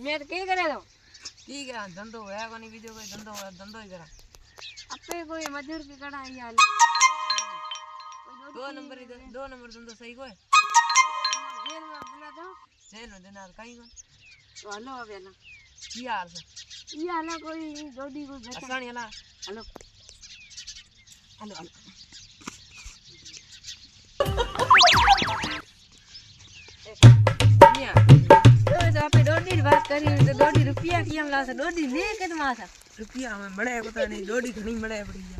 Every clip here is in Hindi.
मैं तो के करे दो ठीक है धंधो है कोनी बीजो कोई धंधो ही करा अपे कोई मजदूर की कड़ा ही हाल दो नंबर धंधो सही कोई जेल में बुला दो जेल में देना कहीं को तो हलो अब ना की हाल से ये हला कोई डोडी को बेटा असानी हला हलो हलो हलो तो आपे डोडी की बात करी तो डोडी रुपया किया ला से डोडी ले के मासा रुपया हमें बड़े पता नहीं डोडी घणी बड़े पड़ी है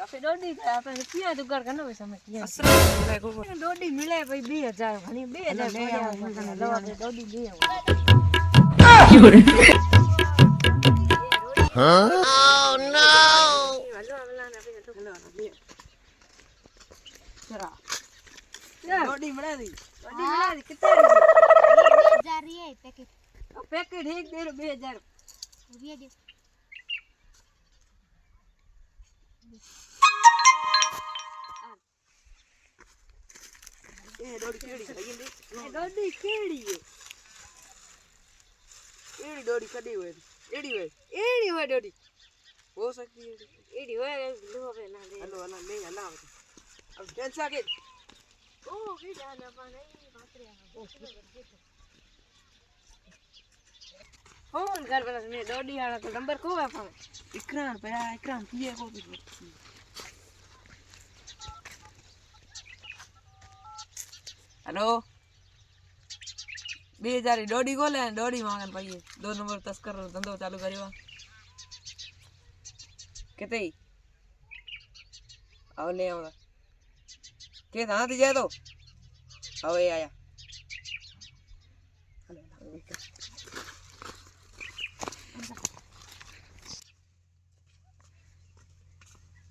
आपे डोडी आपे रुपया दुगाड़ करनो पैसा में किया असर मिले को डोडी मिले भाई 2000 घणी 2000 ले आओ लो आपे डोडी ले आओ Oh no! डोडी बड़ा दी डोडी मिला दी कितने जा रही है पैकेट पैकेट एक दे 2000 रुपया दे ए डोडी केड़ी लगी दे डोडी केड़ी है एड़ी डोडी कडी हुए एड़ी हुए डोडी हो सकती है एड़ी हुए लो पे ना दे हलो हलो ले हला अब कैंसा के ओ के जाना पाने बात रे फोन कर बस मैं डोडी वाला तो नंबर को है पावे इकराम पे इकराम किए को हेलो 2000 डोडी को ले डोडी मांगन पाइए 2 नंबर तस्कर धंधो चालू करियो केते आओ ले आओ के था दी जाए तो आओ ये आया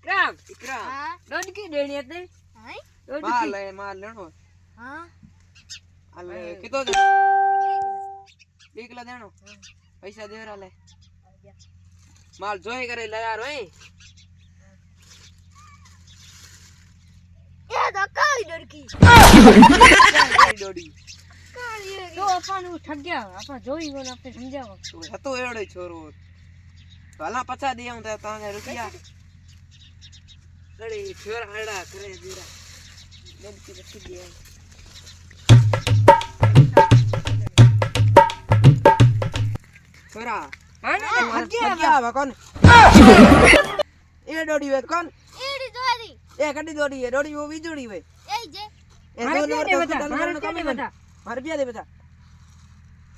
क्राम इकराम हां डोडी की देनी है हां डोडी माल लेनो हां अल कितो दे 2 किलो देनो पैसा दे रहा ले माल जोई करे ले यार ओए ये तो काली लड़की डोडी तो अपन ठग गया अपन जोई को आपने समझाओ तो हतो एड़ो छोरो भला पछा दिया तो ताने रुपया लड़ी छोरा हड़ा करे जीरा लड़की रखी दिया छोरा हां ना ठग गया क्या कौन ए डोडी वे कौन एड़ी दोरी ए कड्डी डोडी है डोडी वो बीजोड़ी वे ए जे ए मारे दो दे नंबर बता तो मारे कम दे बता मार रुपया दे बता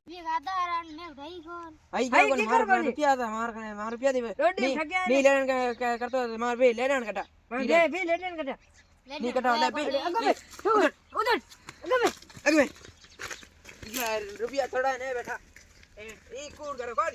ये गादारन ने उठाई कौन आई आई क्या की मार करवानी? रुपया था मार रुपया दे डोडी ठग गया नहीं लेन का करतो मार बे लेन कटा दे भी लेने कटा नहीं कटा ले बे अगबे उधर अगबे अगबे यार रुपया थोड़ा नहीं बैठा ए कौन करे कौन